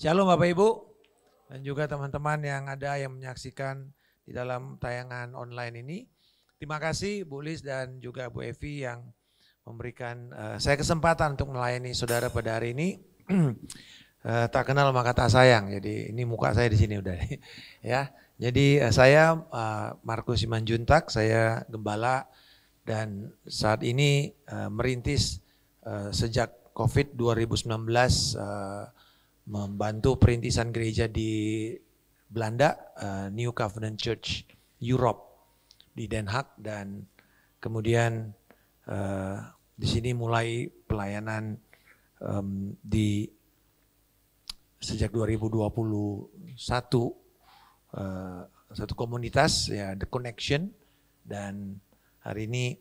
Shalom Bapak Ibu dan juga teman-teman yang ada yang menyaksikan di dalam tayangan online ini. Terima kasih Bu Lis dan juga Bu Evi yang memberikan saya kesempatan untuk melayani saudara pada hari ini. Tak kenal maka tak sayang, jadi ini muka saya di sini udah ya. Jadi saya Markus Simanjuntak, saya gembala dan saat ini merintis sejak COVID 2019 membantu perintisan gereja di Belanda, New Covenant Church Europe di Den Haag, dan kemudian di sini mulai pelayanan di sejak 2021 satu komunitas ya, The Connection, dan hari ini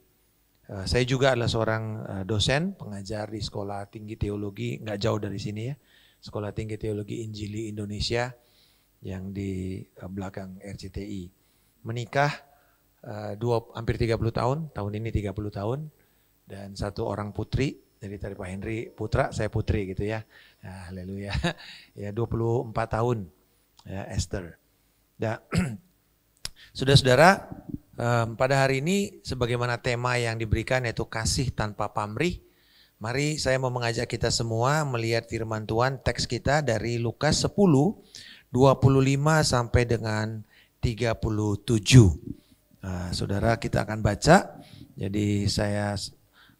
saya juga adalah seorang dosen pengajar di Sekolah Tinggi Teologi, nggak jauh dari sini ya, Sekolah Tinggi Teologi Injili Indonesia yang di belakang RCTI. Menikah hampir 30 tahun ini 30 tahun, dan satu orang putri, jadi dari Pak Henry putra, saya putri gitu ya. Nah, haleluya. Ya 24 tahun ya Esther. Nah, saudara-saudara, pada hari ini sebagaimana tema yang diberikan yaitu kasih tanpa pamrih. Mari saya mau mengajak kita semua melihat firman Tuhan, teks kita dari Lukas 10, 25 sampai dengan 37. Nah, saudara, kita akan baca. Jadi saya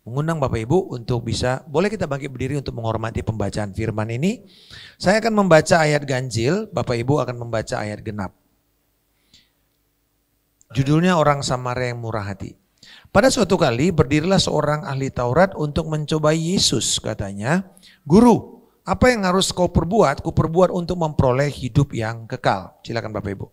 mengundang Bapak Ibu untuk bisa, boleh kita bangkit berdiri untuk menghormati pembacaan firman ini. Saya akan membaca ayat ganjil, Bapak Ibu akan membaca ayat genap. Judulnya Orang Samaria yang Murah Hati. Pada suatu kali berdirilah seorang ahli Taurat untuk mencobai Yesus. Katanya, "Guru, apa yang harus kau perbuat? Kuperbuat untuk memperoleh hidup yang kekal." Silakan Bapak Ibu.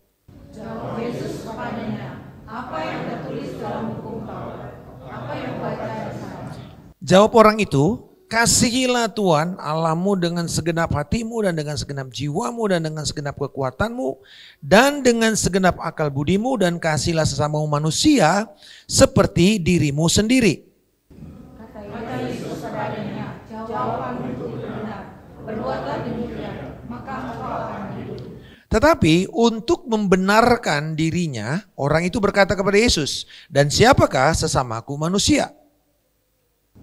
Jawab Yesus kepadanya, "Apa yang tertulis dalam hukum Taurat? Apa yang baca di sana?" Jawab orang itu, "Kasihilah Tuhan Allahmu dengan segenap hatimu dan dengan segenap jiwamu dan dengan segenap kekuatanmu dan dengan segenap akal budimu, dan kasihilah sesamamu manusia seperti dirimu sendiri." Kata Yesus kepadanya, "Jawabanmu itu benar. Berbuatlah demikian, maka engkau akan hidup." Tetapi untuk membenarkan dirinya, orang itu berkata kepada Yesus, "Dan siapakah sesamaku manusia?"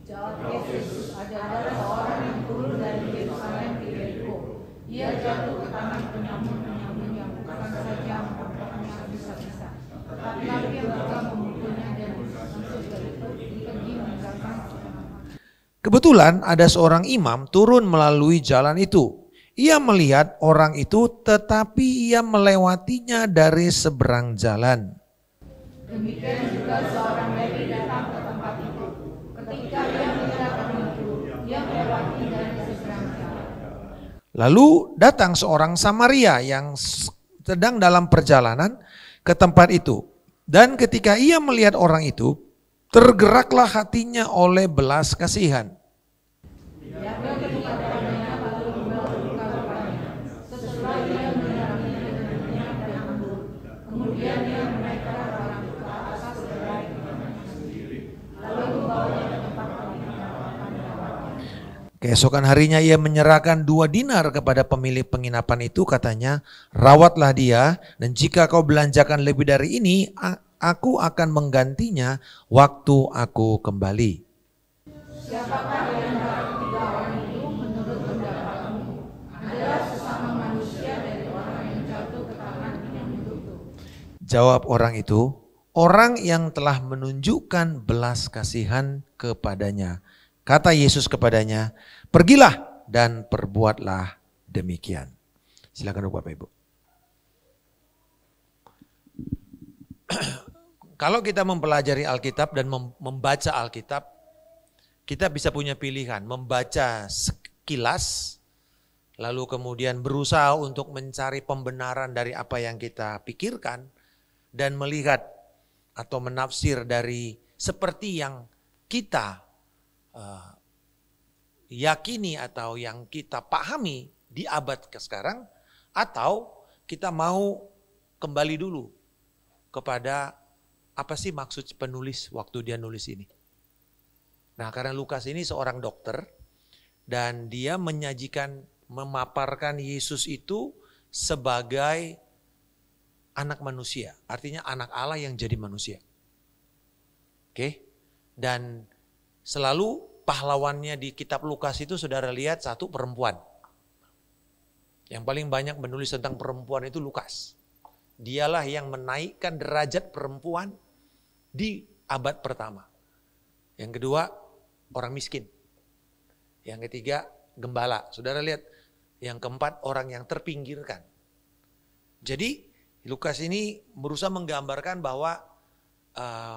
Jawab Yesus, "Ada seorang yang turun dari Yerusalem ke Yeriko. Ia jatuh ke tangan penyamun-penyamun yang bukan saja merampoknya bisa-bisa, tetapi yang juga memukulnya dan langsung pergi meninggalkan setengah mati." Kebetulan ada seorang imam turun melalui jalan itu. Ia melihat orang itu, tetapi ia melewatinya dari seberang jalan. Demikian juga seorang Lewi datang ke tempat itu. Ketika ia melihat orang itu, ia melewati dari seberang jalan. Lalu datang seorang Samaria yang sedang dalam perjalanan ke tempat itu. Dan ketika ia melihat orang itu, tergeraklah hatinya oleh belas kasihan. Ia pergi kepadanya lalu membawa luka rupanya. Setelah ia menyiraminya dengan minyak dan anggur, kemudian ia menaikkan orang itu ke atas gerai kediamannya sendiri, lalu membawanya ke tempat penginapan dawatnya. Keesokan harinya ia menyerahkan 2 dinar kepada pemilik penginapan itu, katanya, "Rawatlah dia, dan jika kau belanjakan lebih dari ini, aku akan menggantinya waktu aku kembali." Siapakah di antara ketiga orang itu menurut pendapatmu adalah sesama manusia dari orang yang jatuh ke tangan penyamun itu? Jawab orang itu, "Orang yang telah menunjukkan belas kasihan kepadanya." Kata Yesus kepadanya, "Pergilah dan perbuatlah demikian." Silakan Bapak Ibu. Kalau kita mempelajari Alkitab dan membaca Alkitab, kita bisa punya pilihan, membaca sekilas, lalu kemudian berusaha untuk mencari pembenaran dari apa yang kita pikirkan, dan melihat atau menafsir dari seperti yang kita yakini atau yang kita pahami di abad sekarang, atau kita mau kembali dulu kepada apa sih maksud penulis waktu dia nulis ini. Nah, karena Lukas ini seorang dokter dan dia menyajikan memaparkan Yesus itu sebagai anak manusia. Artinya anak Allah yang jadi manusia. Oke? Dan selalu pahlawannya di kitab Lukas itu saudara lihat satu perempuan. Yang paling banyak menulis tentang perempuan itu Lukas. Dialah yang menaikkan derajat perempuan di abad pertama. Yang kedua, orang miskin. Yang ketiga, gembala. Saudara lihat, yang keempat, orang yang terpinggirkan. Jadi, Lukas ini berusaha menggambarkan bahwa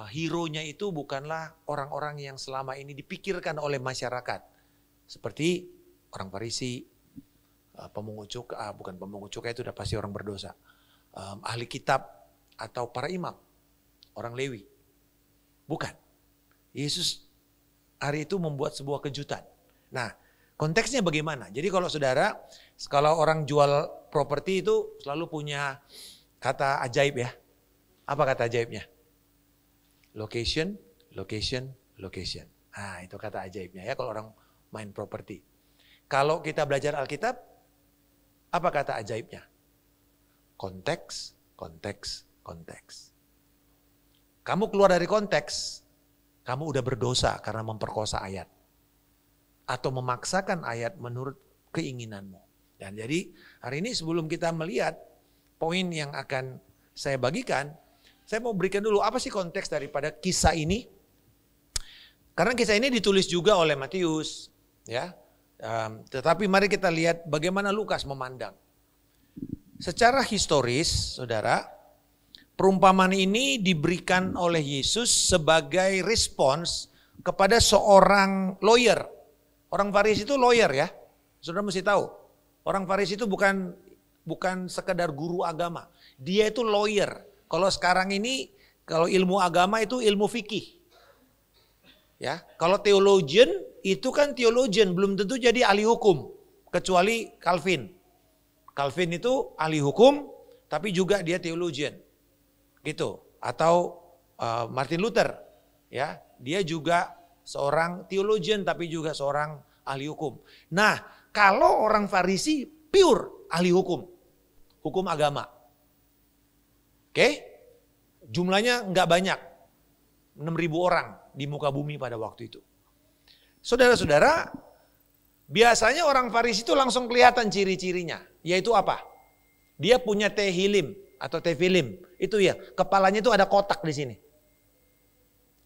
hero-nya itu bukanlah orang-orang yang selama ini dipikirkan oleh masyarakat. Seperti orang Farisi, pemungut cukai, bukan pemungut cukai itu udah pasti orang berdosa. Ahli kitab atau para imam, orang Lewi. Bukan. Yesus hari itu membuat sebuah kejutan. Nah, konteksnya bagaimana? Jadi kalau saudara, kalau orang jual properti itu selalu punya kata ajaib ya. Apa kata ajaibnya? Location, location, location. Nah, itu kata ajaibnya ya kalau orang main properti. Kalau kita belajar Alkitab, apa kata ajaibnya? Konteks, konteks, konteks. Kamu keluar dari konteks, kamu udah berdosa karena memperkosa ayat. Atau memaksakan ayat menurut keinginanmu. Dan jadi hari ini sebelum kita melihat poin yang akan saya bagikan, saya mau berikan dulu apa sih konteks daripada kisah ini. Karena kisah ini ditulis juga oleh Matius, ya. Tetapi mari kita lihat bagaimana Lukas memandang. Secara historis, saudara, perumpamaan ini diberikan oleh Yesus sebagai respons kepada seorang lawyer. Orang Farisi itu lawyer ya, saudara mesti tahu. Orang Farisi itu bukan sekedar guru agama, dia itu lawyer. Kalau sekarang ini, kalau ilmu agama itu ilmu fikih. Ya, kalau theologian itu kan theologian, belum tentu jadi ahli hukum, kecuali Calvin. Calvin itu ahli hukum, tapi juga dia theologian, gitu. Atau Martin Luther, ya, dia juga seorang theologian, tapi juga seorang ahli hukum. Nah, kalau orang Farisi pure ahli hukum, hukum agama, oke, jumlahnya nggak banyak, 6.000 orang di muka bumi pada waktu itu. Saudara-saudara, biasanya orang Farisi itu langsung kelihatan ciri-cirinya, yaitu apa? Dia punya tehilim atau tefilim, itu ya, kepalanya itu ada kotak di sini.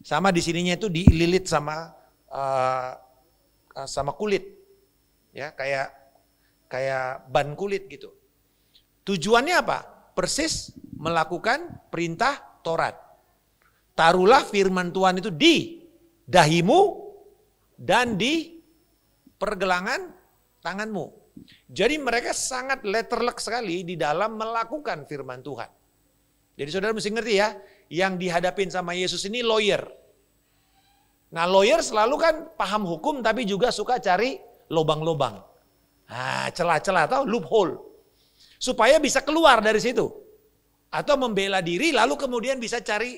Sama di sininya itu dililit sama kulit, ya, kayak ban kulit gitu. Tujuannya apa? Persis melakukan perintah Taurat. Taruhlah firman Tuhan itu di dahimu dan di pergelangan tanganmu. Jadi mereka sangat letterlek sekali di dalam melakukan firman Tuhan. Jadi saudara mesti ngerti ya, yang dihadapin sama Yesus ini lawyer. Nah, lawyer selalu kan paham hukum tapi juga suka cari lobang-lobang. Celah-celah atau loophole. Supaya bisa keluar dari situ. Atau membela diri lalu kemudian bisa cari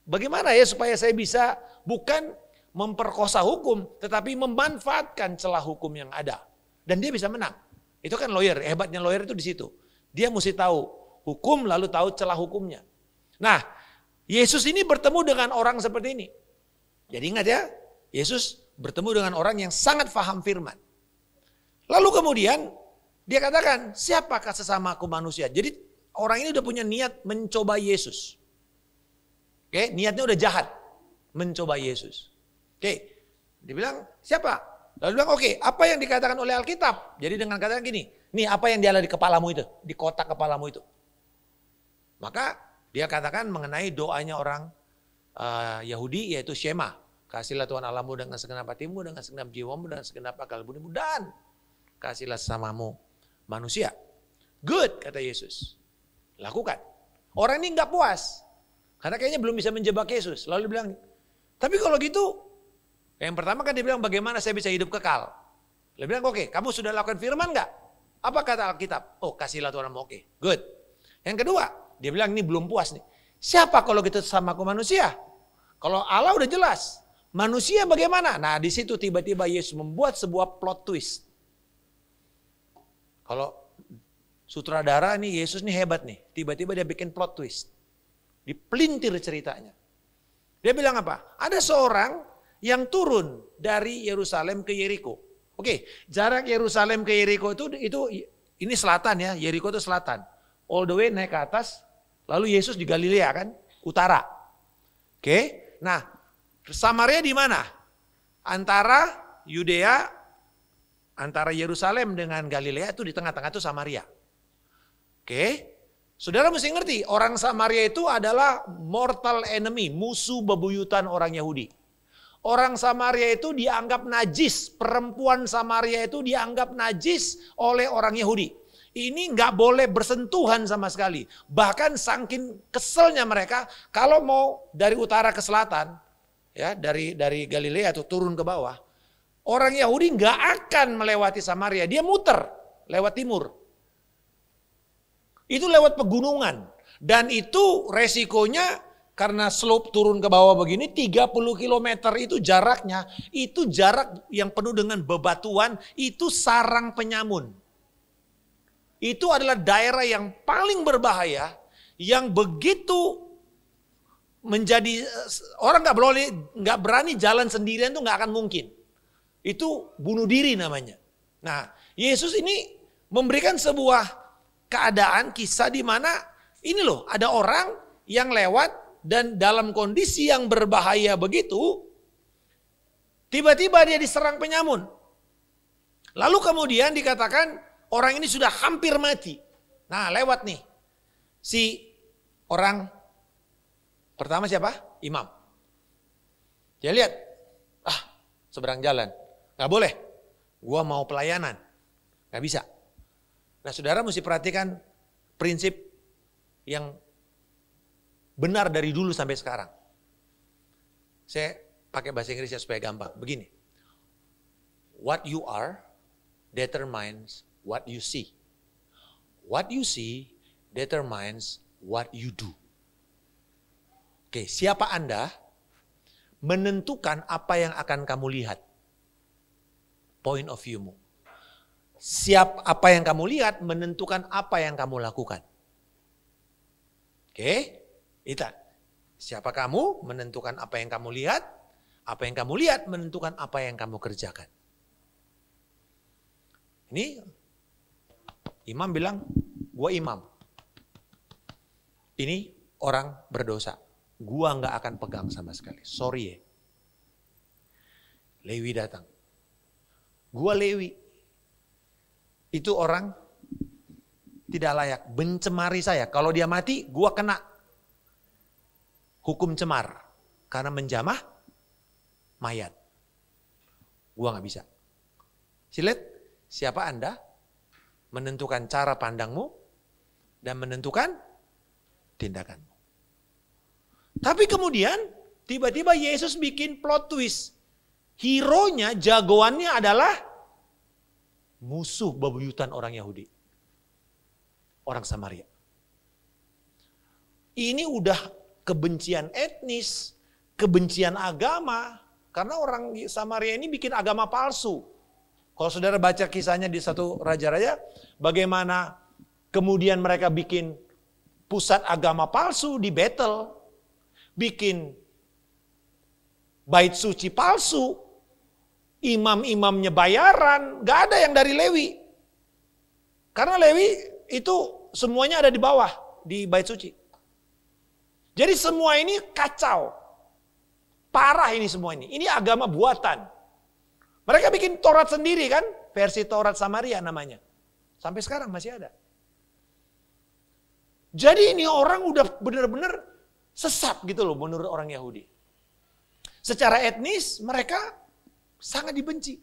bagaimana ya supaya saya bisa bukan memperkosa hukum tetapi memanfaatkan celah hukum yang ada. Dan dia bisa menang. Itu kan lawyer, hebatnya lawyer itu di situ. Dia mesti tahu hukum lalu tahu celah hukumnya. Nah, Yesus ini bertemu dengan orang seperti ini. Jadi ingat ya, Yesus bertemu dengan orang yang sangat paham firman. Lalu kemudian dia katakan, siapakah sesamaku manusia? Jadi orang ini udah punya niat mencoba Yesus. Oke, niatnya udah jahat, mencoba Yesus. Oke, dia bilang siapa? Lalu dia bilang oke, apa yang dikatakan oleh Alkitab? Jadi dengan katakan gini, nih apa yang dia ada di kepalamu itu, di kotak kepalamu itu. Maka dia katakan mengenai doanya orang Yahudi yaitu Shema. Kasihlah Tuhan Allahmu dengan segenap hatimu, dengan segenap jiwamu, dengan segenap akal budimu, dan kasihlah sesamamu manusia. Good, kata Yesus. Lakukan. Orang ini nggak puas. Karena kayaknya belum bisa menjebak Yesus. Lalu dia bilang, tapi kalau gitu, yang pertama kan dia bilang bagaimana saya bisa hidup kekal. Dia bilang oke, kamu sudah lakukan firman nggak? Apa kata Alkitab? Oh, kasihlah Tuhan Allahmu, oke, good. Yang kedua, dia bilang ini belum puas nih. Siapa kalau gitu sesamaku manusia? Kalau Allah udah jelas. Manusia bagaimana? Nah di situ tiba-tiba Yesus membuat sebuah plot twist. Kalau sutradara nih, Yesus nih hebat nih. Tiba-tiba dia bikin plot twist. Dipelintir ceritanya. Dia bilang apa? Ada seorang yang turun dari Yerusalem ke Yeriko. Oke, jarak Yerusalem ke Yeriko itu ini selatan ya. Yeriko itu selatan. All the way naik ke atas. Lalu Yesus di Galilea kan, utara. Oke, nah Samaria di mana? Antara Yudea, antara Yerusalem dengan Galilea itu di tengah-tengah itu Samaria. Oke, saudara mesti ngerti, orang Samaria itu adalah mortal enemy, musuh bebuyutan orang Yahudi. Orang Samaria itu dianggap najis, perempuan Samaria itu dianggap najis oleh orang Yahudi. Ini nggak boleh bersentuhan sama sekali. Bahkan saking keselnya mereka, kalau mau dari utara ke selatan, ya dari Galilea tuh turun ke bawah, orang Yahudi nggak akan melewati Samaria, dia muter lewat timur. Itu lewat pegunungan. Dan itu resikonya karena slope turun ke bawah begini 30 km itu jaraknya. Itu jarak yang penuh dengan bebatuan, itu sarang penyamun. Itu adalah daerah yang paling berbahaya, yang begitu menjadi orang nggak berani jalan sendirian tuh nggak akan mungkin. Itu bunuh diri namanya. Nah, Yesus ini memberikan sebuah keadaan kisah di mana ini loh ada orang yang lewat dan dalam kondisi yang berbahaya begitu, tiba-tiba dia diserang penyamun. Lalu kemudian dikatakan orang ini sudah hampir mati. Nah, lewat nih si orang pertama siapa? Imam. Dia lihat, seberang jalan. Gak boleh, gua mau pelayanan. Gak bisa. Nah, saudara mesti perhatikan prinsip yang benar dari dulu sampai sekarang. Saya pakai bahasa Inggris ya supaya gampang. Begini, what you are determines what you see. What you see determines what you do. Oke, siapa Anda menentukan apa yang akan kamu lihat. Point of view-mu. Apa yang kamu lihat menentukan apa yang kamu lakukan. Oke, itu. Siapa kamu menentukan apa yang kamu lihat. Apa yang kamu lihat menentukan apa yang kamu kerjakan. Ini imam bilang, gua imam. Ini orang berdosa. Gua nggak akan pegang sama sekali. Sorry ya. Lewi datang. Gua Lewi. Itu orang tidak layak. Mencemari saya. Kalau dia mati, gua kena hukum cemar. Karena menjamah mayat. Gua nggak bisa. Silet, siapa Anda menentukan cara pandangmu dan menentukan tindakanmu. Tapi kemudian tiba-tiba Yesus bikin plot twist. Hero-nya, jagoannya adalah musuh bebuyutan orang Yahudi. Orang Samaria. Ini udah kebencian etnis, kebencian agama. Karena orang Samaria ini bikin agama palsu. Kalau saudara baca kisahnya di satu raja-raja, bagaimana kemudian mereka bikin pusat agama palsu di Betel. Bikin bait suci palsu. Imam-imamnya bayaran, gak ada yang dari Lewi. Karena Lewi itu semuanya ada di bawah, di bait suci. Jadi semua ini kacau. Parah ini semua ini. Ini agama buatan. Mereka bikin Taurat sendiri kan, versi Taurat Samaria namanya. Sampai sekarang masih ada. Jadi ini orang udah benar-benar sesat gitu loh menurut orang Yahudi. Secara etnis mereka sangat dibenci.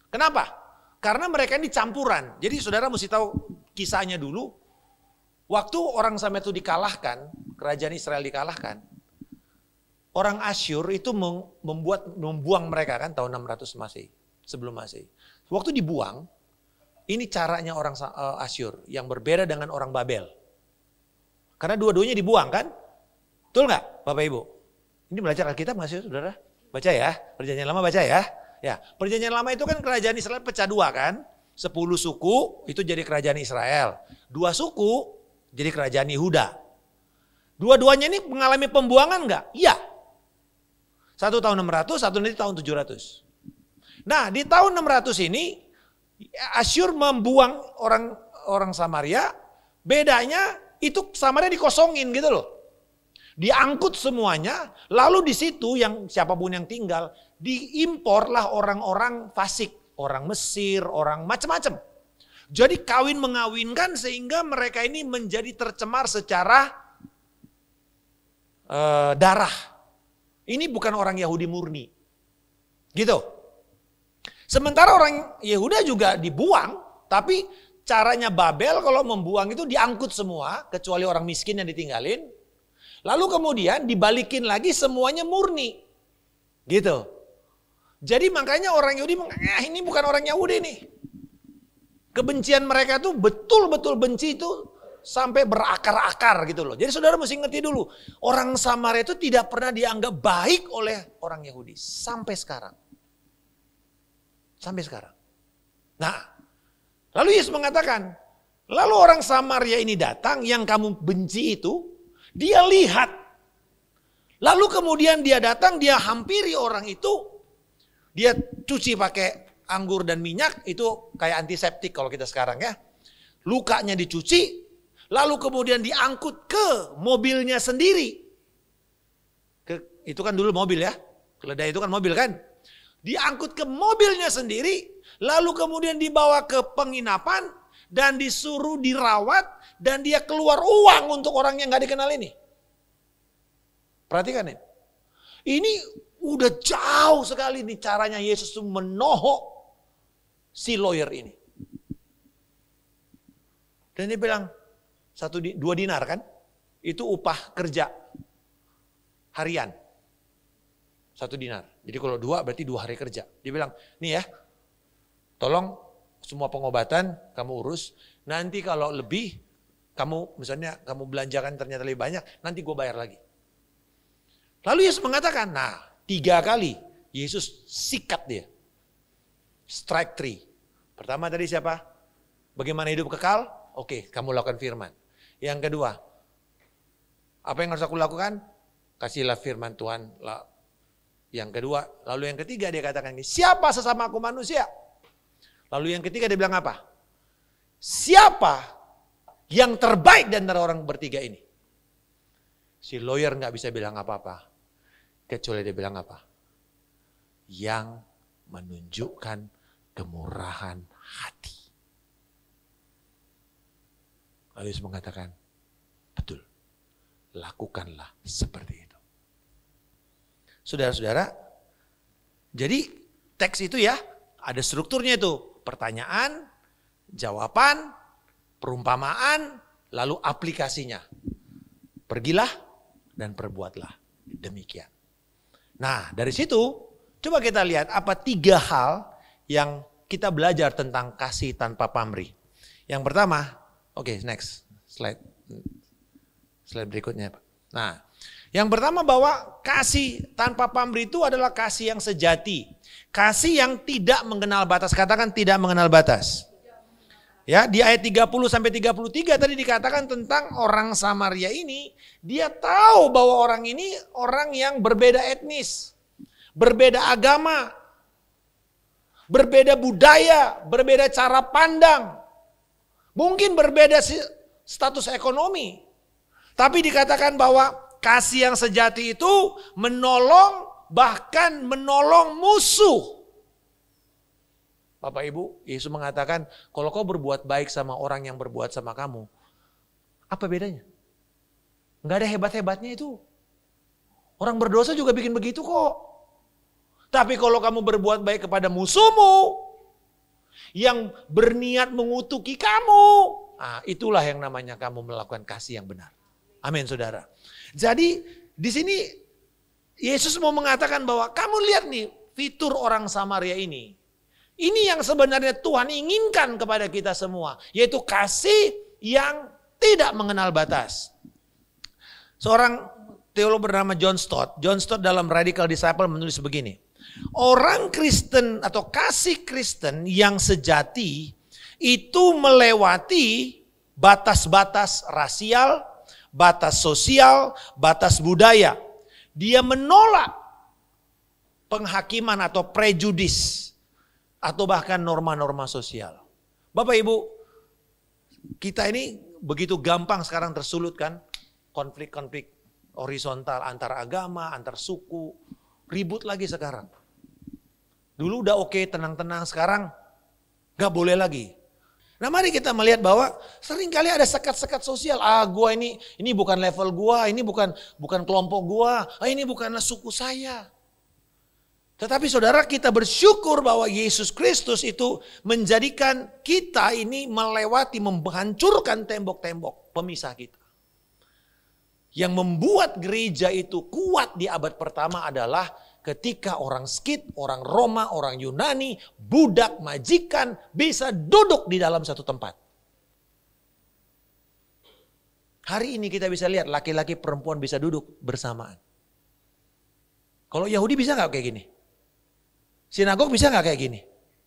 Kenapa? Karena mereka ini campuran. Jadi saudara mesti tahu kisahnya dulu. Waktu orang Samaria itu dikalahkan, kerajaan Israel dikalahkan, orang Asyur itu membuang mereka kan tahun 600 Masehi, sebelum Masehi. Waktu dibuang, ini caranya orang Asyur yang berbeda dengan orang Babel. Karena dua-duanya dibuang kan? Betul nggak Bapak Ibu? Ini belajar Alkitab nggak sih saudara? Baca ya, Perjanjian Lama baca ya. Ya, Perjanjian Lama itu kan kerajaan Israel pecah dua kan. 10 suku itu jadi kerajaan Israel. 2 suku jadi kerajaan Yehuda. Dua-duanya ini mengalami pembuangan enggak? Iya. Satu tahun 600, satu nanti tahun 700. Nah di tahun 600 ini Asyur membuang orang Samaria. Bedanya itu Samaria dikosongin gitu loh. Diangkut semuanya. Lalu di situ yang siapapun yang tinggal diimporlah orang-orang fasik. Orang Mesir, orang macam-macam. Jadi kawin mengawinkan sehingga mereka ini menjadi tercemar secara darah. Ini bukan orang Yahudi murni. Gitu. Sementara orang Yehuda juga dibuang, tapi caranya Babel kalau membuang itu diangkut semua, kecuali orang miskin yang ditinggalin. Lalu kemudian dibalikin lagi semuanya murni. Gitu. Jadi makanya orang Yahudi ini bukan orang Yahudi nih. Kebencian mereka tuh betul-betul benci itu sampai berakar-akar gitu loh. Jadi saudara mesti ngerti dulu. Orang Samaria itu tidak pernah dianggap baik oleh orang Yahudi. Sampai sekarang. Sampai sekarang. Nah, lalu Yesus mengatakan, lalu orang Samaria ini datang yang kamu benci itu, dia lihat. Lalu kemudian dia datang, dia hampiri orang itu, dia cuci pakai anggur dan minyak, itu kayak antiseptik kalau kita sekarang ya. Lukanya dicuci, lalu kemudian diangkut ke mobilnya sendiri. Itu kan dulu mobil ya, keledai itu kan mobil kan. Diangkut ke mobilnya sendiri, lalu kemudian dibawa ke penginapan, dan disuruh dirawat, dan dia keluar uang untuk orang yang gak dikenal ini. Perhatikan ya. Ini udah jauh sekali nih caranya Yesus menohok si lawyer ini. Dan dia bilang, 2 dinar kan, itu upah kerja harian. 1 dinar. Jadi kalau 2 berarti 2 hari kerja. Dia bilang, nih ya, tolong semua pengobatan kamu urus. Nanti kalau lebih, misalnya kamu belanjakan ternyata lebih banyak, nanti gue bayar lagi. Lalu Yesus mengatakan, nah 3 kali Yesus sikat dia. Strike 3. Pertama tadi siapa? Bagaimana hidup kekal? Oke, kamu lakukan firman. Yang kedua, apa yang harus aku lakukan? Kasihlah firman Tuhan. Yang kedua, lalu yang ketiga dia katakan ini, siapa sesama aku manusia? Lalu yang ketiga dia bilang apa? Siapa yang terbaik di antara orang bertiga ini? Si lawyer gak bisa bilang apa-apa. Kecuali dia bilang apa? Yang menunjukkan kemurahan hati. Lalu Yesus mengatakan, betul, lakukanlah seperti itu. Saudara-saudara, jadi teks itu ya ada strukturnya itu. Pertanyaan, jawaban, perumpamaan, lalu aplikasinya. Pergilah dan perbuatlah. Demikian. Nah dari situ coba kita lihat apa 3 hal yang kita belajar tentang kasih tanpa pamrih. Yang pertama, oke, next slide berikutnya Pak. Nah, yang pertama bahwa kasih tanpa pamrih itu adalah kasih yang sejati. Kasih yang tidak mengenal batas. Katakan tidak mengenal batas. Ya, di ayat 30 sampai 33 tadi dikatakan tentang orang Samaria ini, dia tahu bahwa orang ini orang yang berbeda etnis, berbeda agama, berbeda budaya, berbeda cara pandang. Mungkin berbeda status ekonomi. Tapi dikatakan bahwa kasih yang sejati itu menolong, bahkan menolong musuh. Bapak Ibu, Yesus mengatakan, kalau kau berbuat baik sama orang yang berbuat sama kamu, apa bedanya? Enggak ada hebat-hebatnya itu. Orang berdosa juga bikin begitu kok. Tapi kalau kamu berbuat baik kepada musuhmu, yang berniat mengutuki kamu, itulah yang namanya kamu melakukan kasih yang benar. Amin saudara. Jadi di sini Yesus mau mengatakan bahwa kamu lihat nih fitur orang Samaria ini. Ini yang sebenarnya Tuhan inginkan kepada kita semua. Yaitu kasih yang tidak mengenal batas. Seorang teolog bernama John Stott. John Stott dalam Radical Disciple menulis begini. Orang Kristen atau kasih Kristen yang sejati itu melewati batas-batas rasial, batas sosial, batas budaya. Dia menolak penghakiman atau prejudis atau bahkan norma-norma sosial. Bapak Ibu, kita ini begitu gampang sekarang tersulut kan, konflik-konflik horizontal antar agama, antar suku, ribut lagi sekarang. Dulu udah oke, tenang-tenang, sekarang gak boleh lagi. Nah mari kita melihat bahwa seringkali ada sekat-sekat sosial. Gua ini bukan level gua, ini bukan kelompok gua, ini bukanlah suku saya. Tetapi saudara, kita bersyukur bahwa Yesus Kristus itu menjadikan kita ini melewati, menghancurkan tembok-tembok pemisah kita. Yang membuat gereja itu kuat di abad pertama adalah ketika orang Skit, orang Roma, orang Yunani, budak, majikan bisa duduk di dalam satu tempat. Hari ini kita bisa lihat laki-laki perempuan bisa duduk bersamaan. Kalau Yahudi bisa nggak kayak gini? Sinagog bisa nggak kayak gini?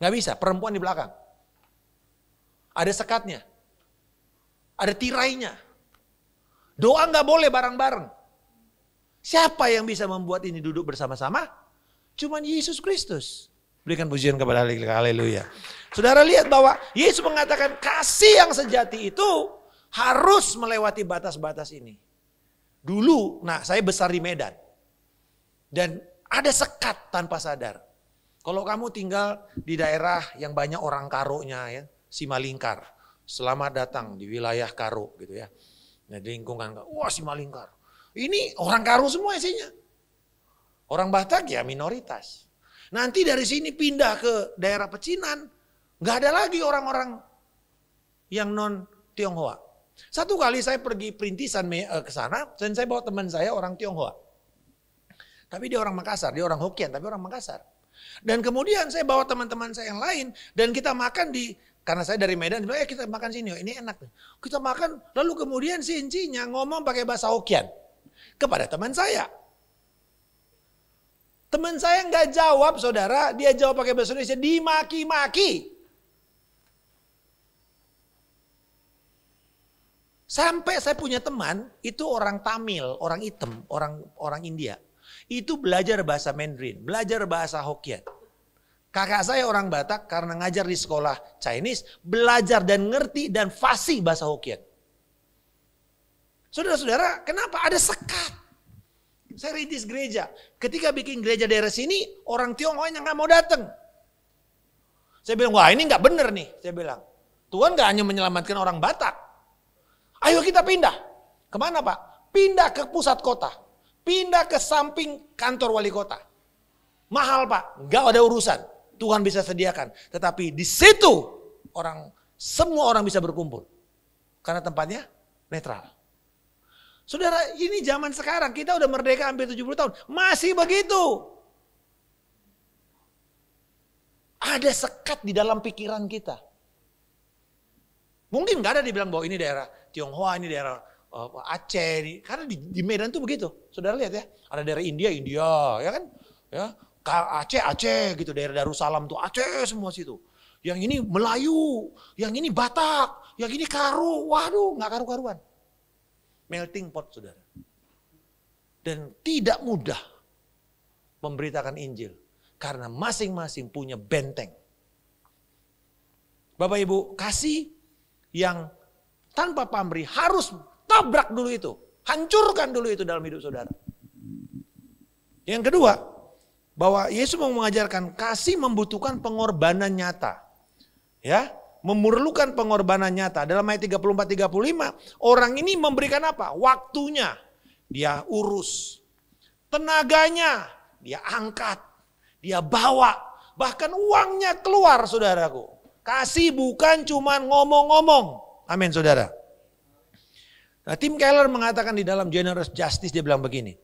Nggak bisa, perempuan di belakang. Ada sekatnya. Ada tirainya. Doa nggak boleh bareng-bareng. Siapa yang bisa membuat ini duduk bersama-sama? Cuman Yesus Kristus. Berikan pujian kepada Allah, haleluya. Saudara lihat bahwa Yesus mengatakan kasih yang sejati itu harus melewati batas-batas ini. Dulu, saya besar di Medan. Dan ada sekat tanpa sadar. Kalau kamu tinggal di daerah yang banyak orang Karonya ya, Simalingkar. Selamat datang di wilayah Karo gitu ya. Nah, di lingkungan, wah Simalingkar. Ini orang Karo semua isinya. Orang Batak ya minoritas. Nanti dari sini pindah ke daerah Pecinan. Gak ada lagi orang-orang yang non Tionghoa. Satu kali saya pergi perintisan ke sana. Dan saya bawa teman saya orang Tionghoa. Tapi dia orang Makassar. Dia orang Hokkien tapi orang Makassar. Dan kemudian saya bawa teman-teman saya yang lain. Dan kita makan karena saya dari Medan, kita makan sini, ini enak. Kita makan, lalu kemudian si Incinya ngomong pakai bahasa Hokkien kepada teman saya. Teman saya nggak jawab, saudara, dia jawab pakai bahasa Indonesia, dimaki-maki. Sampai saya punya teman, itu orang Tamil, orang hitam, orang India. Itu belajar bahasa Mandarin, belajar bahasa Hokkien. Kakak saya orang Batak karena ngajar di sekolah Chinese, belajar dan ngerti dan fasih bahasa Hokkien. Saudara-saudara, kenapa ada sekat? Saya rintis gereja. Ketika bikin gereja daerah sini, orang Tionghoa yang gak mau datang. Saya bilang, wah ini gak bener nih. Saya bilang, Tuhan gak hanya menyelamatkan orang Batak. Ayo kita pindah. Kemana Pak? Pindah ke pusat kota. Pindah ke samping kantor wali kota. Mahal Pak, gak ada urusan. Tuhan bisa sediakan. Tetapi di situ semua orang bisa berkumpul. Karena tempatnya netral. Saudara, ini zaman sekarang, kita udah merdeka hampir 70 tahun. Masih begitu. Ada sekat di dalam pikiran kita. Mungkin gak ada dibilang bahwa ini daerah Tionghoa, ini daerah Aceh. Karena di Medan tuh begitu. Saudara lihat ya, ada daerah India, ya kan? Ya, Aceh gitu, daerah Darussalam tuh Aceh semua situ. Yang ini Melayu, yang ini Batak, yang ini Karo. Waduh, gak karu-karuan. Melting pot, saudara. Dan tidak mudah memberitakan Injil. Karena masing-masing punya benteng. Bapak Ibu, kasih yang tanpa pamrih harus tabrak dulu itu. Hancurkan dulu itu dalam hidup saudara. Yang kedua, bahwa Yesus mau mengajarkan kasih membutuhkan pengorbanan nyata. Ya, memerlukan pengorbanan nyata. Dalam ayat 34-35, orang ini memberikan apa? Waktunya dia urus. Tenaganya dia angkat. Dia bawa. Bahkan uangnya keluar, saudaraku. Kasih bukan cuma ngomong-ngomong. Amin, saudara. Nah, Tim Keller mengatakan di dalam Generous Justice, dia bilang begini.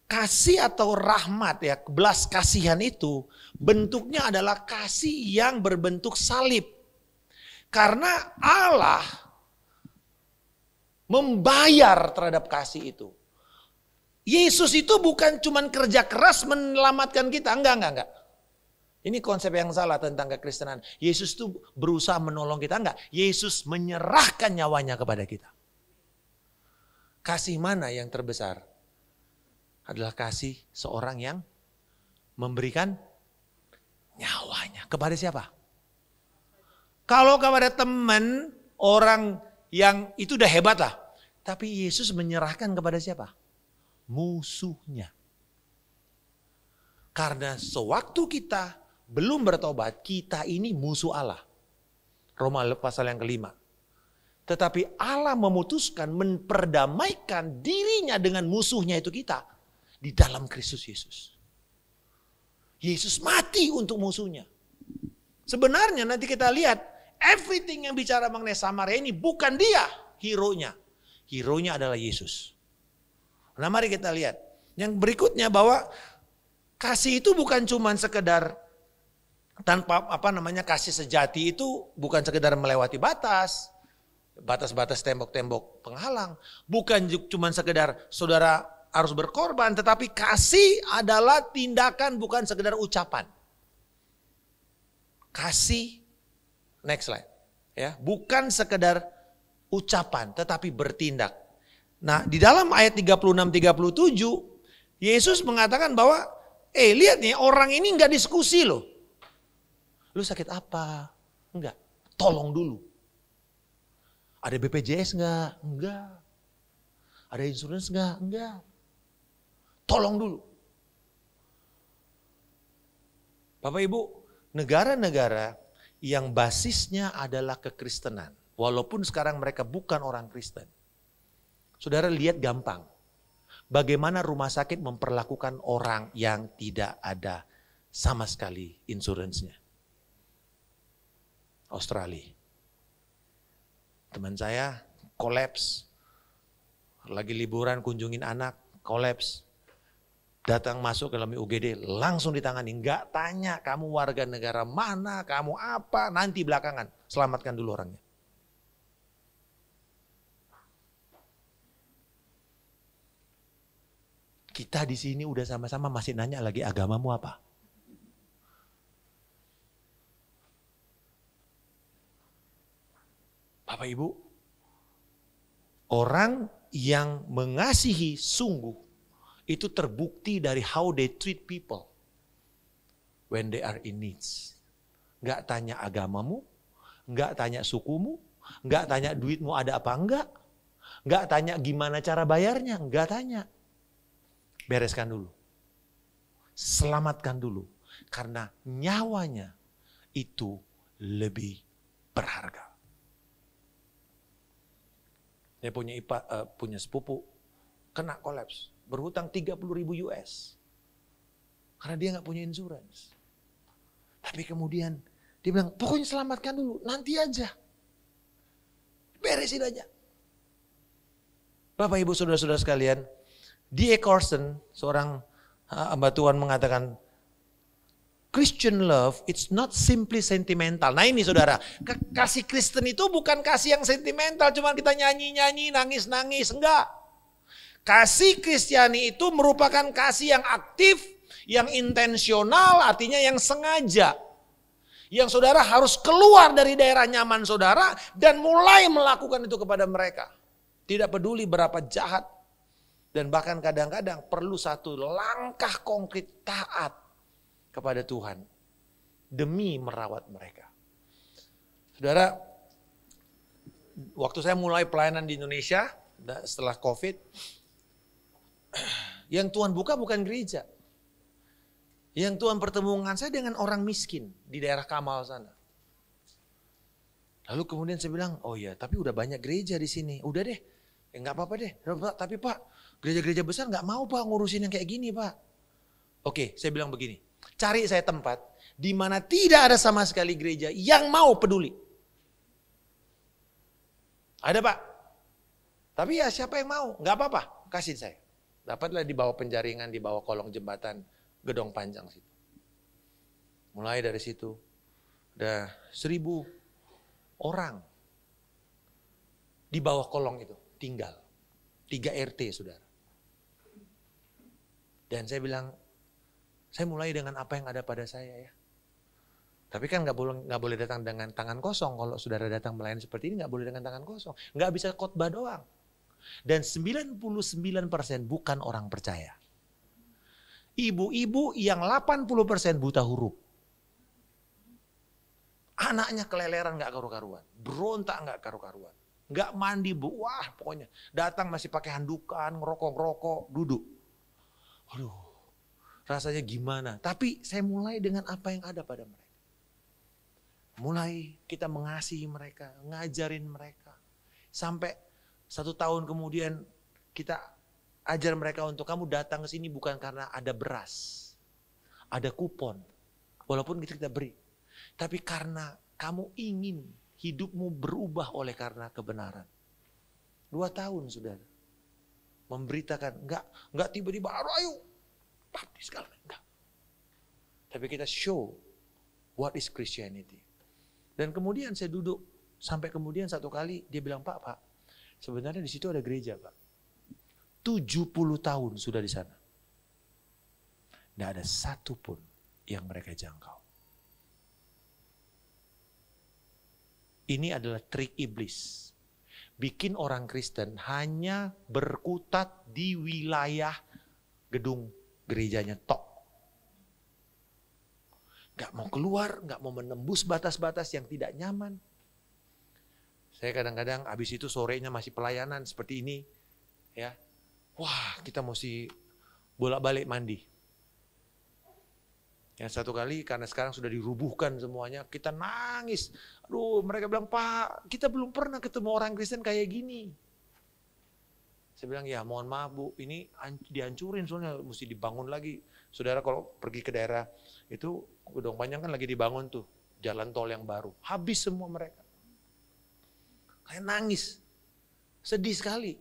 Kasih atau rahmat, ya, belas kasihan itu bentuknya adalah kasih yang berbentuk salib. Karena Allah membayar terhadap kasih itu. Yesus itu bukan cuma kerja keras menyelamatkan kita, enggak. Ini konsep yang salah tentang kekristenan. Yesus tuh berusaha menolong kita, enggak. Yesus menyerahkan nyawanya kepada kita. Kasih mana yang terbesar? Adalah kasih seorang yang memberikan nyawanya. Kepada siapa? Kalau kepada teman, orang yang itu udah hebat lah. Tapi Yesus menyerahkan kepada siapa? Musuhnya. Karena sewaktu kita belum bertobat, kita ini musuh Allah. Roma pasal yang ke-5. Tetapi Allah memutuskan memperdamaikan dirinya dengan musuhnya itu kita. Di dalam Kristus Yesus. Yesus mati untuk musuhnya. Sebenarnya nanti kita lihat, everything yang bicara mengenai Samaria ini bukan dia hero-nya. Hero-nya adalah Yesus. Nah mari kita lihat. Yang berikutnya bahwa kasih itu bukan cuma sekedar tanpa kasih sejati itu bukan sekedar melewati batas-batas tembok-tembok penghalang. Bukan cuma sekedar saudara harus berkorban, tetapi kasih adalah tindakan bukan sekedar ucapan. Kasih, next slide. Ya, bukan sekedar ucapan, tetapi bertindak. Nah, di dalam ayat 36-37, Yesus mengatakan bahwa, lihat nih orang ini enggak diskusi loh. Lu sakit apa? Enggak, tolong dulu. Ada BPJS enggak? Enggak. Ada insurans enggak? Enggak. Tolong dulu. Bapak Ibu, negara-negara yang basisnya adalah kekristenan, walaupun sekarang mereka bukan orang Kristen. Saudara lihat gampang, bagaimana rumah sakit memperlakukan orang yang tidak ada sama sekali insuransnya. Australia. Teman saya kolaps, lagi liburan kunjungin anak, kolaps. Datang masuk ke dalam UGD, langsung ditangani. Enggak tanya kamu warga negara mana, kamu apa, nanti belakangan. Selamatkan dulu orangnya. Kita di sini udah sama-sama masih nanya lagi agamamu apa. Bapak Ibu, orang yang mengasihi sungguh, itu terbukti dari how they treat people when they are in needs. Enggak tanya agamamu, enggak tanya sukumu, enggak tanya duitmu ada apa enggak. Enggak tanya gimana cara bayarnya, enggak tanya. Bereskan dulu. Selamatkan dulu. Karena nyawanya itu lebih berharga. Saya punya sepupu kena kolaps. Berhutang 30.000 US. Karena dia gak punya insurans. Tapi kemudian dia bilang, pokoknya selamatkan dulu, nanti aja. Beresin aja. Bapak Ibu Saudara-saudara sekalian, D.A. Carson, seorang hamba Tuhan mengatakan, Christian love, it's not simply sentimental. Nah ini saudara, kasih Kristen itu bukan kasih yang sentimental, cuma kita nyanyi-nyanyi, nangis-nangis, enggak. Kasih Kristiani itu merupakan kasih yang aktif, yang intensional, artinya yang sengaja. Yang saudara harus keluar dari daerah nyaman saudara dan mulai melakukan itu kepada mereka. Tidak peduli berapa jahat. Dan bahkan kadang-kadang perlu satu langkah konkret taat kepada Tuhan. Demi merawat mereka. Saudara, waktu saya mulai pelayanan di Indonesia setelah COVID, yang Tuhan buka bukan gereja. Yang Tuhan pertemukan saya dengan orang miskin di daerah Kamal sana. Lalu kemudian saya bilang, oh iya tapi udah banyak gereja di sini. Udah deh, nggak apa-apa deh. Tapi Pak, gereja-gereja besar nggak mau Pak ngurusin yang kayak gini Pak. Oke, saya bilang begini. Cari saya tempat di mana tidak ada sama sekali gereja yang mau peduli. Ada Pak. Tapi ya siapa yang mau? Nggak apa-apa, kasih saya. Dapatlah di bawah penjaringan, di bawah kolong jembatan Gedong Panjang situ. Mulai dari situ, ada 1.000 orang di bawah kolong itu tinggal. 3 RT saudara. Dan saya bilang, saya mulai dengan apa yang ada pada saya ya. Tapi kan nggak boleh datang dengan tangan kosong. Kalau saudara datang melayani seperti ini nggak boleh dengan tangan kosong. Nggak bisa khotbah doang. Dan 99% bukan orang percaya. Ibu-ibu yang 80% buta huruf. Anaknya keleleran nggak karu-karuan. Berontak nggak karu-karuan. Nggak mandi, Bu. Wah, pokoknya datang masih pakai handukan, ngerokok-ngerokok, duduk. Aduh, rasanya gimana? Tapi saya mulai dengan apa yang ada pada mereka. Mulai kita mengasihi mereka, ngajarin mereka. Sampai 1 tahun kemudian kita ajar mereka untuk kamu datang ke sini bukan karena ada beras, ada kupon, walaupun kita beri. Tapi karena kamu ingin hidupmu berubah oleh karena kebenaran. 2 tahun sudah memberitakan, enggak tiba-tiba ayo baptis sekali, enggak. Tapi kita show what is Christianity. Dan kemudian saya duduk sampai kemudian 1 kali dia bilang, Pak, sebenarnya di situ ada gereja, Pak. 70 tahun sudah di sana. Tidak ada satu pun yang mereka jangkau. Ini adalah trik iblis. Bikin orang Kristen hanya berkutat di wilayah gedung gerejanya tok. Gak mau keluar, gak mau menembus batas-batas yang tidak nyaman. Saya kadang-kadang habis itu sorenya masih pelayanan seperti ini. Ya, wah kita mesti bolak-balik mandi. Ya 1 kali karena sekarang sudah dirubuhkan semuanya, kita nangis. Aduh, mereka bilang, Pak, kita belum pernah ketemu orang Kristen kayak gini. Saya bilang, ya mohon maaf Bu, ini dihancurin soalnya mesti dibangun lagi. Saudara kalau pergi ke daerah itu Gedong Panjang kan lagi dibangun tuh, jalan tol yang baru. Habis semua mereka. Kayak nangis. Sedih sekali.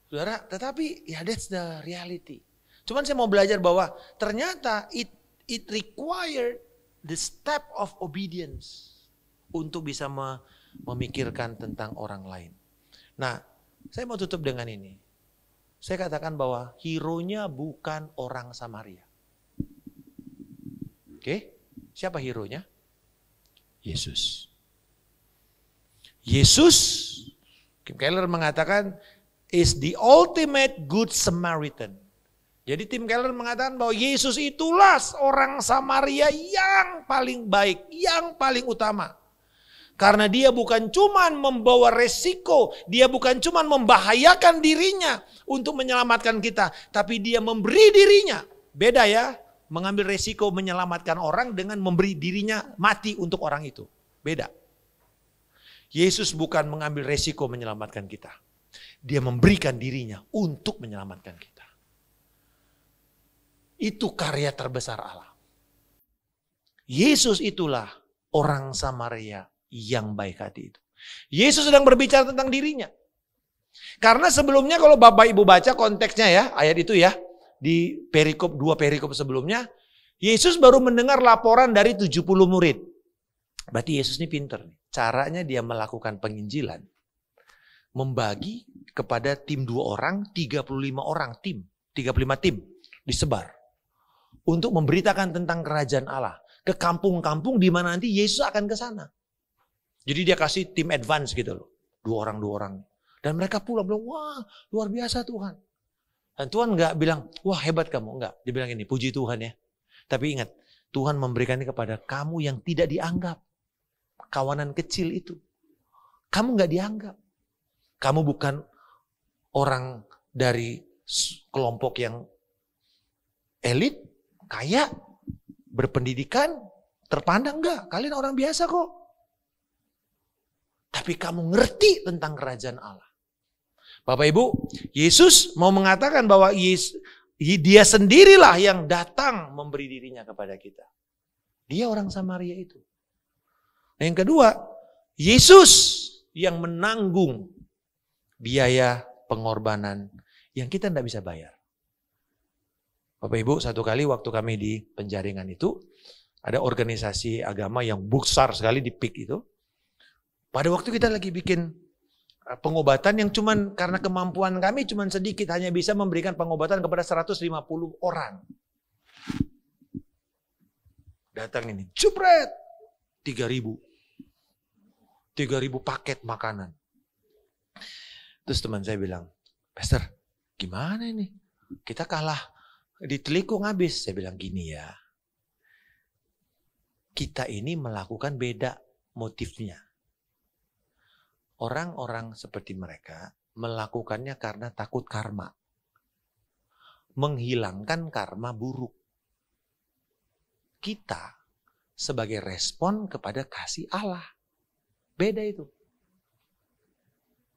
Saudara, tetapi ya that's the reality. Cuman saya mau belajar bahwa ternyata it required the step of obedience untuk bisa memikirkan tentang orang lain. Nah, saya mau tutup dengan ini. Saya katakan bahwa hero-nya bukan orang Samaria. Oke, siapa hero-nya? Yesus. Yesus, Tim Keller mengatakan, is the ultimate good Samaritan. Jadi Tim Keller mengatakan bahwa Yesus itulah orang Samaria yang paling baik, yang paling utama. Karena dia bukan cuma membawa resiko, dia bukan cuma membahayakan dirinya untuk menyelamatkan kita, tapi dia memberi dirinya. Beda ya, mengambil resiko menyelamatkan orang dengan memberi dirinya mati untuk orang itu. Beda. Yesus bukan mengambil resiko menyelamatkan kita. Dia memberikan dirinya untuk menyelamatkan kita. Itu karya terbesar Allah. Yesus itulah orang Samaria yang baik hati itu. Yesus sedang berbicara tentang dirinya. Karena sebelumnya kalau Bapak Ibu baca konteksnya ya, ayat itu ya, di perikop 2 perikop sebelumnya, Yesus baru mendengar laporan dari 70 murid. Berarti Yesus ini pinter nih. Caranya dia melakukan penginjilan. Membagi kepada tim 2 orang, 35 orang tim. 35 tim disebar. Untuk memberitakan tentang kerajaan Allah. Ke kampung-kampung di mana nanti Yesus akan ke sana. Jadi dia kasih tim advance gitu loh. 2 orang. Dan mereka pulang bilang, wah luar biasa Tuhan. Dan Tuhan gak bilang, wah hebat kamu. Enggak, dia bilang ini, puji Tuhan ya. Tapi ingat, Tuhan memberikannya kepada kamu yang tidak dianggap. Kawanan kecil itu. Kamu gak dianggap. Kamu bukan orang dari kelompok yang elit, kaya, berpendidikan, terpandang enggak. Kalian orang biasa kok. Tapi kamu ngerti tentang kerajaan Allah. Bapak Ibu, Yesus mau mengatakan bahwa dia sendirilah yang datang memberi dirinya kepada kita. Dia orang Samaria itu. Nah, yang kedua, Yesus yang menanggung biaya pengorbanan yang kita tidak bisa bayar. Bapak Ibu, 1 kali waktu kami di Penjaringan itu, ada organisasi agama yang besar sekali di PIK itu. Pada waktu kita lagi bikin pengobatan yang cuman karena kemampuan kami cuman sedikit, hanya bisa memberikan pengobatan kepada 150 orang. Datang ini, jebret, 3.000 paket makanan. Terus teman saya bilang, Pastor, gimana ini? Kita kalah di telikung habis. Saya bilang gini ya, kita ini melakukan beda motifnya. Orang-orang seperti mereka melakukannya karena takut karma. Menghilangkan karma buruk. Kita sebagai respon kepada kasih Allah. Beda itu.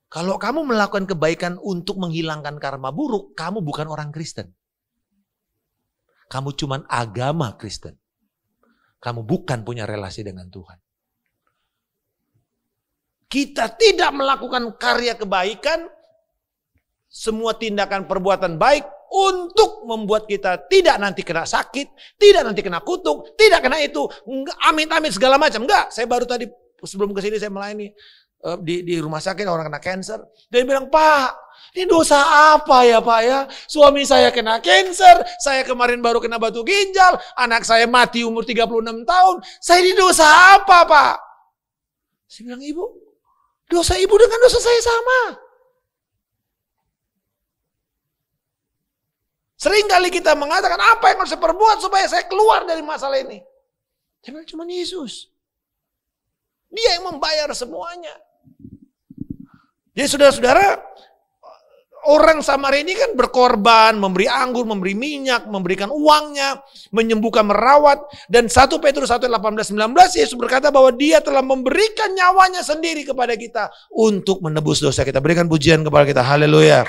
Kalau kamu melakukan kebaikan untuk menghilangkan karma buruk, kamu bukan orang Kristen. Kamu cuman agama Kristen. Kamu bukan punya relasi dengan Tuhan. Kita tidak melakukan karya kebaikan, semua tindakan perbuatan baik untuk membuat kita tidak nanti kena sakit, tidak nanti kena kutuk, tidak kena itu, amit-amit segala macam. Enggak, saya baru tadi sebelum kesini saya melayani di rumah sakit orang kena cancer. Dia bilang, Pak, ini dosa apa ya Pak ya? Suami saya kena cancer, saya kemarin baru kena batu ginjal, anak saya mati umur 36 tahun. Saya ini dosa apa Pak? Saya bilang, Ibu, dosa Ibu dengan dosa saya sama. Seringkali kita mengatakan, apa yang harus saya perbuat supaya saya keluar dari masalah ini? Saya bilang, cuma Yesus. Dia yang membayar semuanya. Jadi saudara-saudara, orang Samaria ini kan berkorban, memberi anggur, memberi minyak, memberikan uangnya, menyembuhkan, merawat. Dan 1 Petrus 1:18-19 Yesus berkata bahwa dia telah memberikan nyawanya sendiri kepada kita untuk menebus dosa kita. Berikan pujian kepada kita, haleluya.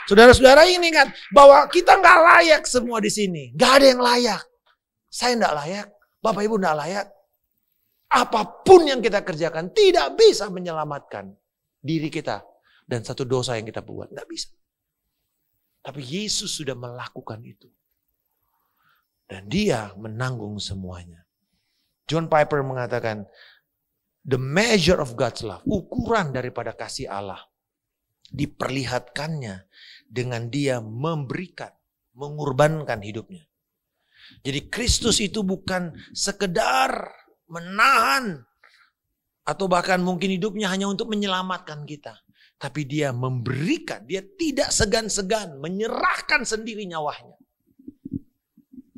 Saudara-saudara ini kan bahwa kita nggak layak semua di sini. Nggak ada yang layak. Saya nggak layak, Bapak Ibu nggak layak. Apapun yang kita kerjakan tidak bisa menyelamatkan diri kita dan satu dosa yang kita buat. Nggak bisa. Tapi Yesus sudah melakukan itu. Dan dia menanggung semuanya. John Piper mengatakan, the measure of God's love, ukuran daripada kasih Allah, diperlihatkannya dengan dia memberikan, mengorbankan hidupnya. Jadi Kristus itu bukan sekedar menahan atau bahkan mungkin hidupnya hanya untuk menyelamatkan kita. Tapi dia memberikan, dia tidak segan-segan menyerahkan sendiri nyawanya.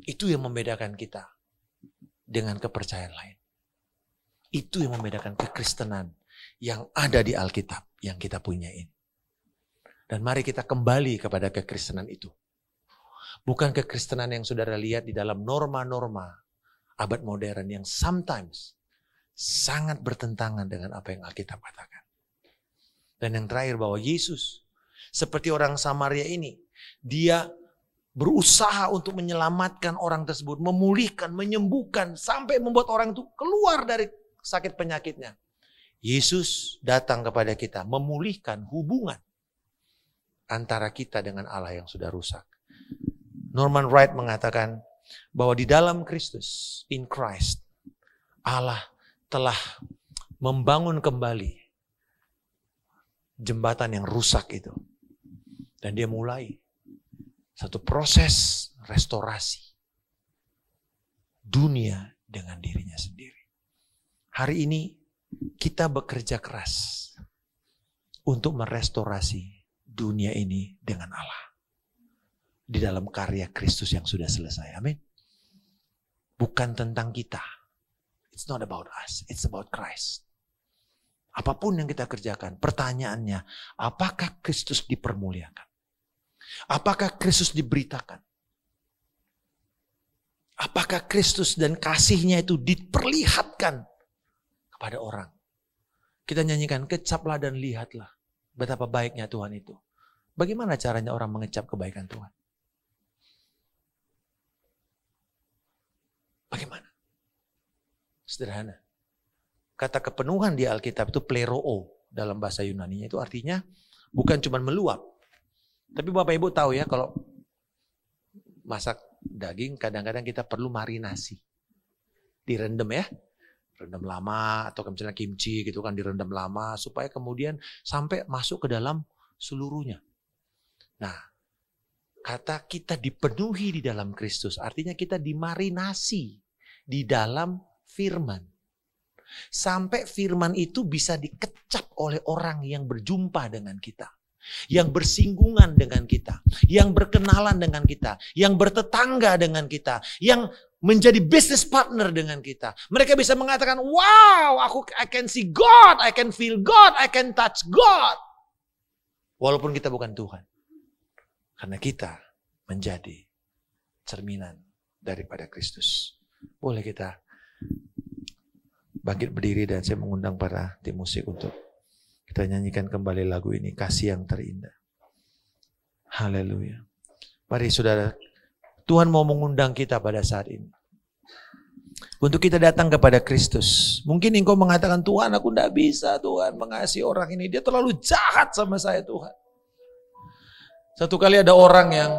Itu yang membedakan kita dengan kepercayaan lain. Itu yang membedakan kekristenan yang ada di Alkitab yang kita punya ini. Dan mari kita kembali kepada kekristenan itu. Bukan kekristenan yang saudara lihat di dalam norma-norma abad modern yang sometimes sangat bertentangan dengan apa yang Alkitab katakan. Dan yang terakhir bahwa Yesus seperti orang Samaria ini, dia berusaha untuk menyelamatkan orang tersebut, memulihkan, menyembuhkan, sampai membuat orang itu keluar dari sakit penyakitnya. Yesus datang kepada kita memulihkan hubungan antara kita dengan Allah yang sudah rusak. Norman Wright mengatakan bahwa di dalam Kristus, in Christ, Allah telah membangun kembali jembatan yang rusak itu. Dan dia mulai satu proses restorasi dunia dengan dirinya sendiri. Hari ini kita bekerja keras untuk merestorasi dunia ini dengan Allah. Di dalam karya Kristus yang sudah selesai. Amin. Bukan tentang kita. It's not about us. It's about Christ. Apapun yang kita kerjakan, pertanyaannya, apakah Kristus dipermuliakan? Apakah Kristus diberitakan? Apakah Kristus dan kasihnya itu diperlihatkan kepada orang? Kita nyanyikan, kecaplah dan lihatlah betapa baiknya Tuhan itu. Bagaimana caranya orang mengecap kebaikan Tuhan? Bagaimana? Sederhana. Kata kepenuhan di Alkitab itu pleroo dalam bahasa Yunaninya, itu artinya bukan cuma meluap. Tapi Bapak Ibu tahu ya, kalau masak daging kadang-kadang kita perlu marinasi. Direndam ya. Rendam lama atau misalnya kimchi gitu kan direndam lama supaya kemudian sampai masuk ke dalam seluruhnya. Nah, kata kita dipenuhi di dalam Kristus artinya kita dimarinasi, di dalam firman. Sampai firman itu bisa dikecap oleh orang yang berjumpa dengan kita. Yang bersinggungan dengan kita, yang berkenalan dengan kita, yang bertetangga dengan kita, yang menjadi business partner dengan kita. Mereka bisa mengatakan, wow, I can see God, I can feel God, I can touch God. Walaupun kita bukan Tuhan. Karena kita menjadi cerminan daripada Kristus. Boleh kita bangkit berdiri dan saya mengundang para tim musik untuk kita nyanyikan kembali lagu ini, Kasih yang Terindah. Haleluya. Mari saudara, Tuhan mau mengundang kita pada saat ini. Untuk kita datang kepada Kristus. Mungkin engkau mengatakan, Tuhan aku tidak bisa Tuhan mengasihi orang ini. Dia terlalu jahat sama saya Tuhan. Satu kali ada orang yang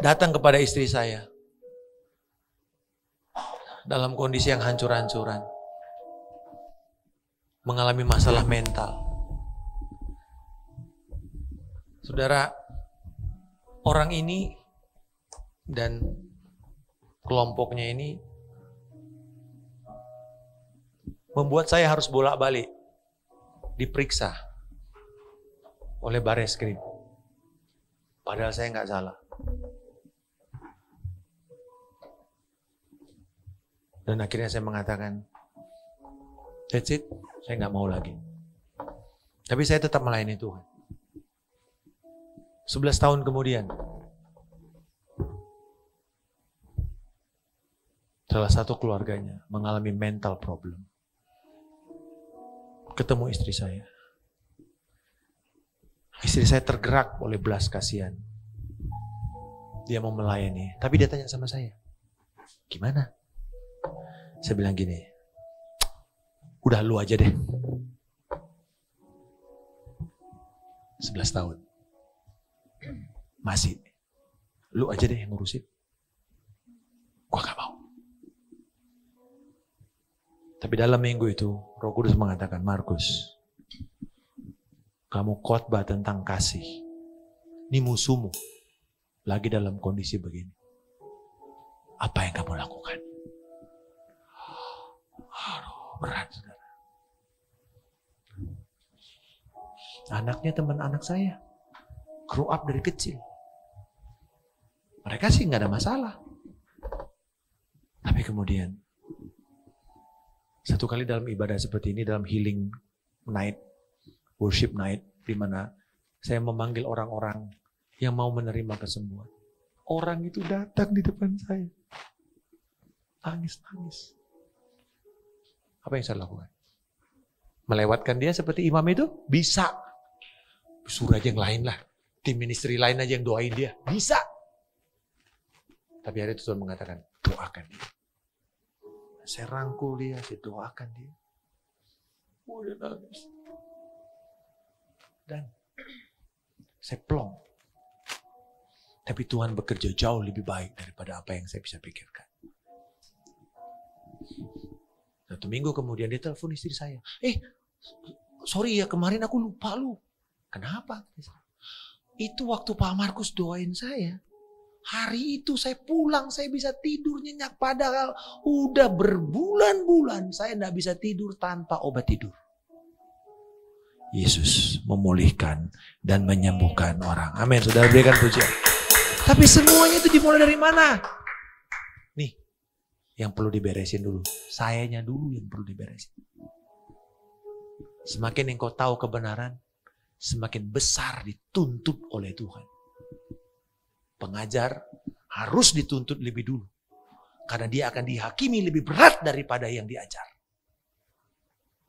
datang kepada istri saya. Dalam kondisi yang hancur-hancuran. Mengalami masalah mental. Saudara, orang ini dan kelompoknya ini membuat saya harus bolak-balik diperiksa oleh Bareskrim. Padahal saya nggak salah. Dan akhirnya saya mengatakan, that's it, saya nggak mau lagi. Tapi saya tetap melayani Tuhan. 11 tahun kemudian, salah satu keluarganya mengalami mental problem. Ketemu istri saya. Istri saya tergerak oleh belas kasihan. Dia mau melayani, tapi dia tanya sama saya, gimana? Saya bilang gini, udah lu aja deh. 11 tahun. Masih. Lu aja deh yang ngurusin. Gua gak mau. Tapi dalam minggu itu, Roh Kudus mengatakan, Markus, kamu khotbah tentang kasih. Ini musuhmu. Lagi dalam kondisi begini. Apa yang kamu lakukan? Aduh, berat, saudara. Anaknya teman anak saya. Grow up dari kecil. Mereka sih gak ada masalah. Tapi kemudian, satu kali dalam ibadah seperti ini, dalam healing night, worship night, di mana saya memanggil orang-orang yang mau menerima kesembuhan. Orang itu datang di depan saya. Nangis-nangis. Apa yang saya lakukan? Melewatkan dia seperti imam itu? Bisa. Suruh aja yang lain lah. Tim ministry lain aja yang doain dia. Bisa. Tapi hari itu Tuhan mengatakan, doakan dia. Saya rangkul dia, saya doakan dia. Oh, dia nangis. Dan saya plong. Tapi Tuhan bekerja jauh lebih baik daripada apa yang saya bisa pikirkan. Satu minggu kemudian dia telepon istri saya. Sorry ya kemarin aku lupa lu. Kenapa? Itu waktu Pak Markus doain saya. Hari itu saya pulang, saya bisa tidur nyenyak. Padahal udah berbulan-bulan saya tidak bisa tidur tanpa obat tidur. Yesus memulihkan dan menyembuhkan orang. Amin. Saudara berikan pujian. Tapi semuanya itu dimulai dari mana? Nih, yang perlu diberesin dulu. Sayanya dulu yang perlu diberesin. Semakin engkau tahu kebenaran, semakin besar dituntut oleh Tuhan. Pengajar harus dituntut lebih dulu. Karena dia akan dihakimi lebih berat daripada yang diajar.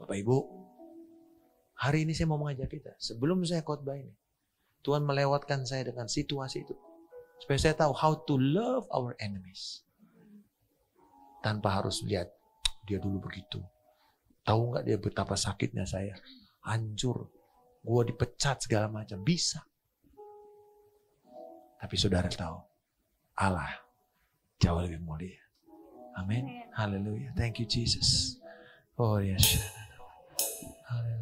Bapak Ibu, hari ini saya mau mengajak kita. Sebelum saya khotbah ini, Tuhan melewatkan saya dengan situasi itu. Supaya saya tahu how to love our enemies. Tanpa harus lihat, dia dulu begitu. Tahu nggak dia betapa sakitnya saya? Hancur. Gue dipecat segala macam. Bisa. Tapi saudara tahu, Allah jauh lebih mulia. Amin. Haleluya. Thank you Jesus. Oh yes. Haleluya.